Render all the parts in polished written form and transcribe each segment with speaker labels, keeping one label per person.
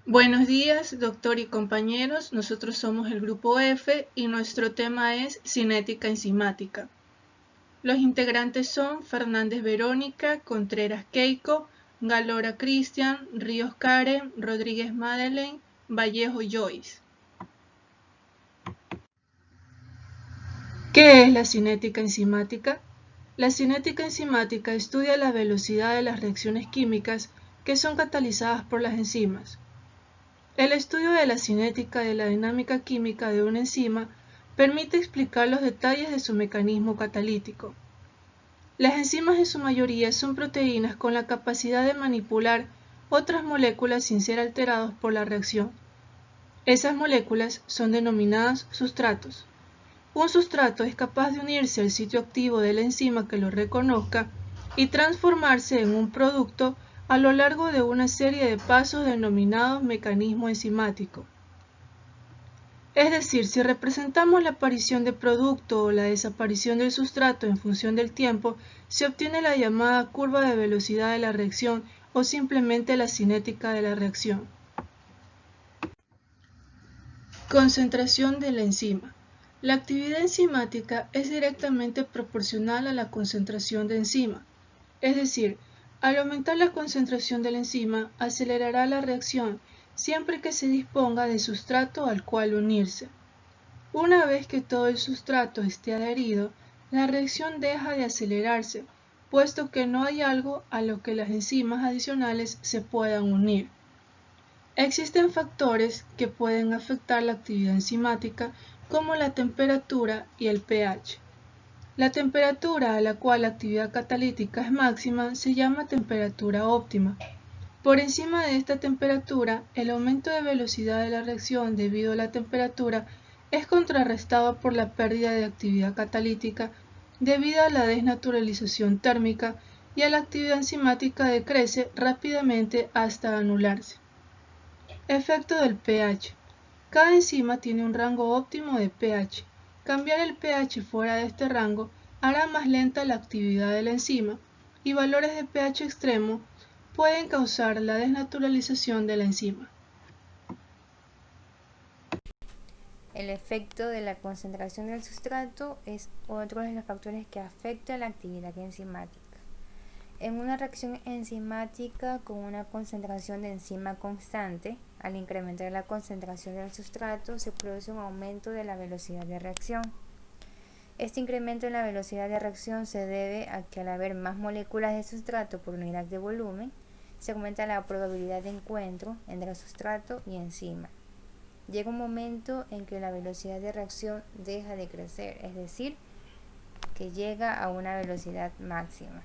Speaker 1: Buenos días, doctor y compañeros. Nosotros somos el grupo F y nuestro tema es cinética enzimática. Los integrantes son Fernández Verónica, Contreras Keiko, Galora Cristian, Ríos Karen, Rodríguez Madeleine, Vallejo Joyce. ¿Qué es la cinética enzimática? La cinética enzimática estudia la velocidad de las reacciones químicas que son catalizadas por las enzimas. El estudio de la cinética de la dinámica química de una enzima permite explicar los detalles de su mecanismo catalítico. Las enzimas en su mayoría son proteínas con la capacidad de manipular otras moléculas sin ser alterados por la reacción. Esas moléculas son denominadas sustratos. Un sustrato es capaz de unirse al sitio activo de la enzima que lo reconozca y transformarse en un producto a lo largo de una serie de pasos denominados mecanismo enzimático. Es decir, si representamos la aparición de producto o la desaparición del sustrato en función del tiempo, se obtiene la llamada curva de velocidad de la reacción o simplemente la cinética de la reacción. Concentración de la enzima. La actividad enzimática es directamente proporcional a la concentración de enzima, es decir, al aumentar la concentración de la enzima, acelerará la reacción siempre que se disponga de sustrato al cual unirse. Una vez que todo el sustrato esté adherido, la reacción deja de acelerarse, puesto que no hay algo a lo que las enzimas adicionales se puedan unir. Existen factores que pueden afectar la actividad enzimática, como la temperatura y el pH. La temperatura a la cual la actividad catalítica es máxima se llama temperatura óptima. Por encima de esta temperatura, el aumento de velocidad de la reacción debido a la temperatura es contrarrestado por la pérdida de actividad catalítica debido a la desnaturalización térmica y a la actividad enzimática decrece rápidamente hasta anularse. Efecto del pH. Cada enzima tiene un rango óptimo de pH. Cambiar el pH fuera de este rango hará más lenta la actividad de la enzima y valores de pH extremo pueden causar la desnaturalización de la enzima.
Speaker 2: El efecto de la concentración del sustrato es otro de los factores que afecta la actividad enzimática. En una reacción enzimática con una concentración de enzima constante, al incrementar la concentración del sustrato se produce un aumento de la velocidad de reacción. Este incremento en la velocidad de reacción se debe a que al haber más moléculas de sustrato por unidad de volumen, se aumenta la probabilidad de encuentro entre sustrato y enzima. Llega un momento en que la velocidad de reacción deja de crecer, es decir, que llega a una velocidad máxima.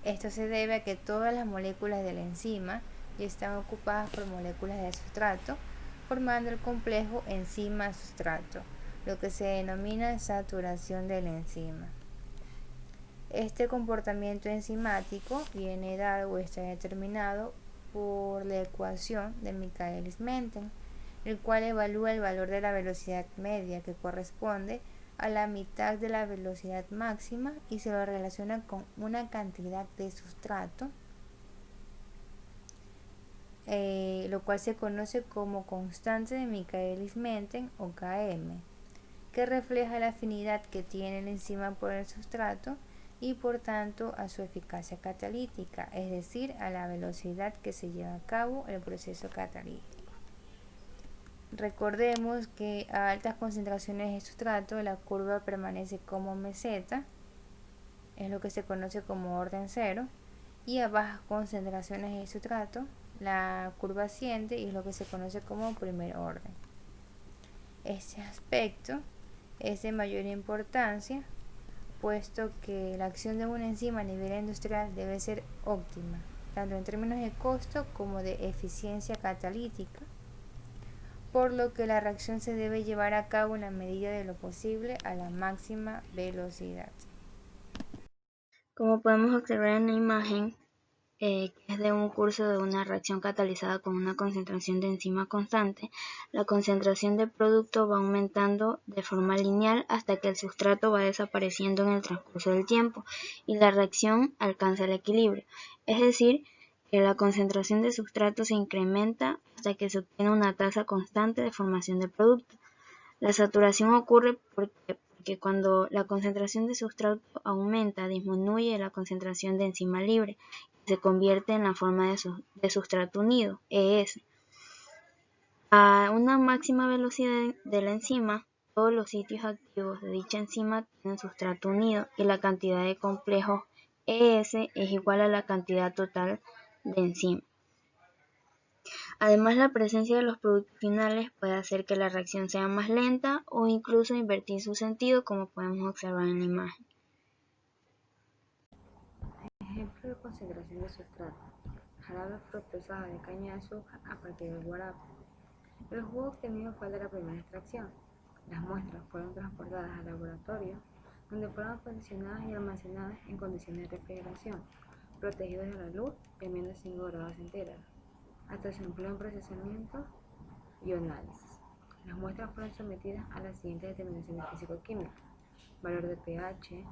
Speaker 2: Esto se debe a que todas las moléculas de la enzima ya están ocupadas por moléculas de sustrato, formando el complejo enzima-sustrato, lo que se denomina saturación de la enzima. Este comportamiento enzimático viene dado o está determinado por la ecuación de Michaelis-Menten, el cual evalúa el valor de la velocidad media, que corresponde a la mitad de la velocidad máxima, y se lo relaciona con una cantidad de sustrato, lo cual se conoce como constante de Michaelis-Menten o Km, que refleja la afinidad que tiene la enzima por el sustrato y por tanto a su eficacia catalítica, es decir, a la velocidad que se lleva a cabo el proceso catalítico. Recordemos que a altas concentraciones de sustrato la curva permanece como meseta, es lo que se conoce como orden cero, y a bajas concentraciones de sustrato la curva asciende y es lo que se conoce como primer orden. Este aspecto es de mayor importancia, puesto que la acción de una enzima a nivel industrial debe ser óptima, tanto en términos de costo como de eficiencia catalítica, por lo que la reacción se debe llevar a cabo en la medida de lo posible a la máxima velocidad.
Speaker 3: Como podemos observar en la imagen, que es de un curso de una reacción catalizada con una concentración de enzima constante, la concentración del producto va aumentando de forma lineal hasta que el sustrato va desapareciendo en el transcurso del tiempo y la reacción alcanza el equilibrio. Es decir, La concentración de sustrato se incrementa hasta que se obtiene una tasa constante de formación del producto. La saturación ocurre porque cuando la concentración de sustrato aumenta, disminuye la concentración de enzima libre y se convierte en la forma de sustrato unido, ES. A una máxima velocidad de la enzima, todos los sitios activos de dicha enzima tienen sustrato unido y la cantidad de complejos ES es igual a la cantidad total de enzima. Además, la presencia de los productos finales puede hacer que la reacción sea más lenta o incluso invertir su sentido, como podemos observar en la imagen.
Speaker 2: Ejemplo de concentración de sustrato: jarabe fructosado de caña de azúcar a partir del guarapo. El jugo obtenido fue el de la primera extracción. Las muestras fueron transportadas al laboratorio, donde fueron acondicionadas y almacenadas en condiciones de refrigeración, protegidas de la luz y a menos 5 grados centígrados, hasta su empleo en procesamiento y análisis. Las muestras fueron sometidas a las siguientes determinaciones físico-químicas: valor de pH,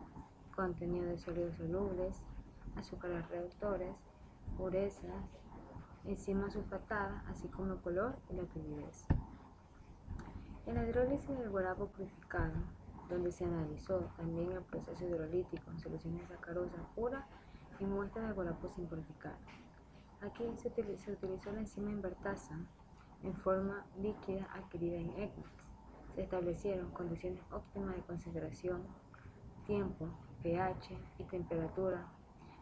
Speaker 2: contenido de sólidos solubles, azúcares reductores, purezas, enzimas sulfatadas, así como el color y la turbidez. En la hidrólisis del guarapo purificado, donde se analizó también el proceso hidrolítico en soluciones de sacarosa pura y muestras de guarapo sin purificar. Aquí se utilizó la enzima invertasa en forma líquida adquirida en ECMAX. Se establecieron condiciones óptimas de concentración, tiempo, pH y temperatura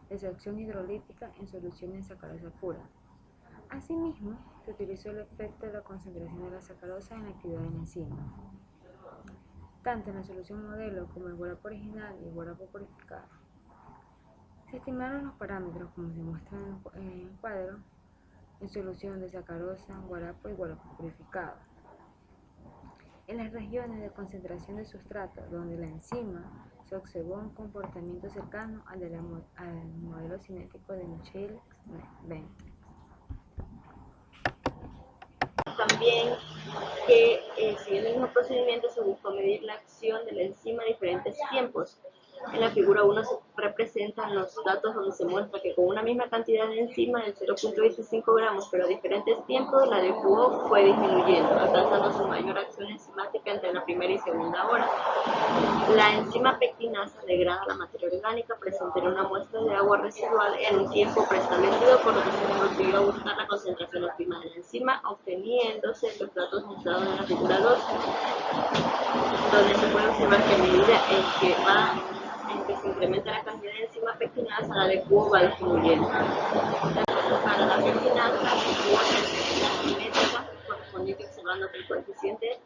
Speaker 2: de su acción hidrolítica en soluciones de sacarosa pura. Asimismo, se utilizó el efecto de la concentración de la sacarosa en la actividad de la enzima. Tanto en la solución modelo como el guarapo original y el guarapo purificado. Se estimaron los parámetros como se muestra en el cuadro, en solución de sacarosa, guarapo y guarapo purificado. En las regiones de concentración de sustrato donde la enzima se observó un comportamiento cercano al modelo cinético de Michels-Benz.
Speaker 4: También que siguiendo el mismo procedimiento se buscó medir la acción de la enzima a diferentes tiempos. En la figura 1 se representan los datos donde se muestra que con una misma cantidad de enzima de 0.25 gramos, pero a diferentes tiempos, la DQO fue disminuyendo, alcanzando su mayor acción enzimática entre la primera y segunda hora. La enzima pectinasa degrada la materia orgánica presente en una muestra de agua residual en un tiempo preestablecido, por lo que se prosiguió a buscar la concentración óptima de la enzima, obteniéndose los datos mostrados en la figura 2, donde se puede observar que a medida en que se incrementa la cantidad de enzima pectinasa, la DQO va disminuyendo. Para la pectinasa, la DQO es simétrica, correspondiente observando que el coeficiente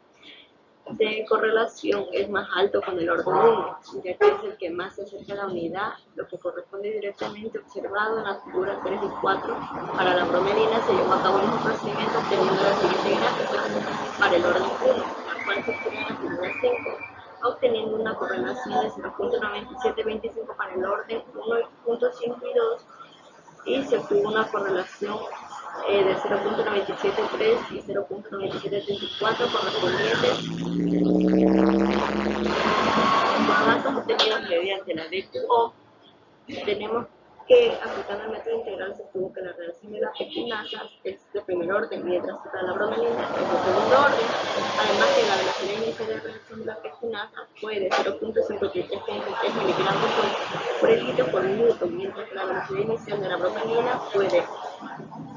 Speaker 4: de correlación es más alto con el orden 1, ya que es el que más se acerca a la unidad, lo que corresponde directamente observado en la figura 3 y 4. Para la bromelina se llevó a cabo el mismo procedimiento obteniendo la siguiente gráfica para el orden 1, la cual se obtiene en la figura 5, obteniendo una correlación de 0.9725 para el orden 1.5 y 2, y se obtuvo una correlación de 0.973 y 0.9734 correspondientes. Los datos obtenidos mediante la DQO, tenemos que, aplicando el método integral, se obtuvo que la relación de las pectinasas es de primer orden, mientras que para la bromelina es de segundo orden. Además que la velocidad inicial de reacción de la pectinasa fue de 0.5333 miligramos por el litro por minuto, mientras que la velocidad inicial de la bromelina fue de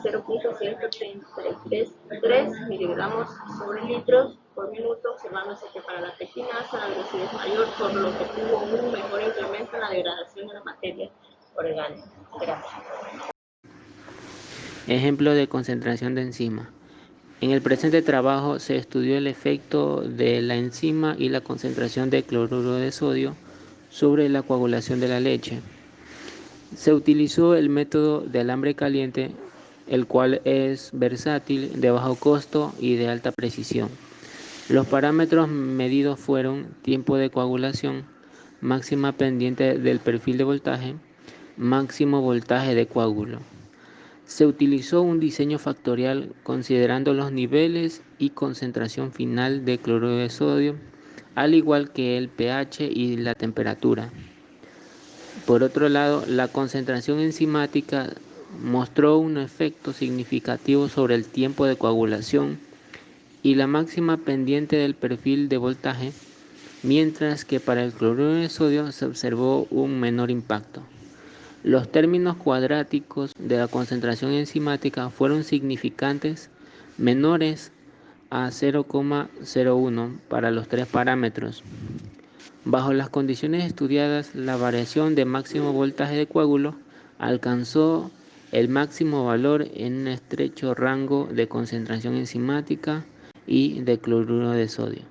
Speaker 4: 0.133 miligramos sobre litros por minuto, observándose que para la pectinasa la velocidad es mayor, por lo que tuvo un mejor incremento en la degradación de la materia orgánica. Gracias.
Speaker 5: Ejemplo de concentración de enzima. En el presente trabajo se estudió el efecto de la enzima y la concentración de cloruro de sodio sobre la coagulación de la leche. Se utilizó el método de alambre caliente, el cual es versátil, de bajo costo y de alta precisión. Los parámetros medidos fueron tiempo de coagulación, máxima pendiente del perfil de voltaje, máximo voltaje de coágulo. Se utilizó un diseño factorial considerando los niveles y concentración final de cloruro de sodio, al igual que el pH y la temperatura. Por otro lado, la concentración enzimática mostró un efecto significativo sobre el tiempo de coagulación y la máxima pendiente del perfil de voltaje, mientras que para el cloruro de sodio se observó un menor impacto. Los términos cuadráticos de la concentración enzimática fueron significantes menores a 0,01 para los tres parámetros. Bajo las condiciones estudiadas, la variación de máximo voltaje de coágulo alcanzó el máximo valor en un estrecho rango de concentración enzimática y de cloruro de sodio.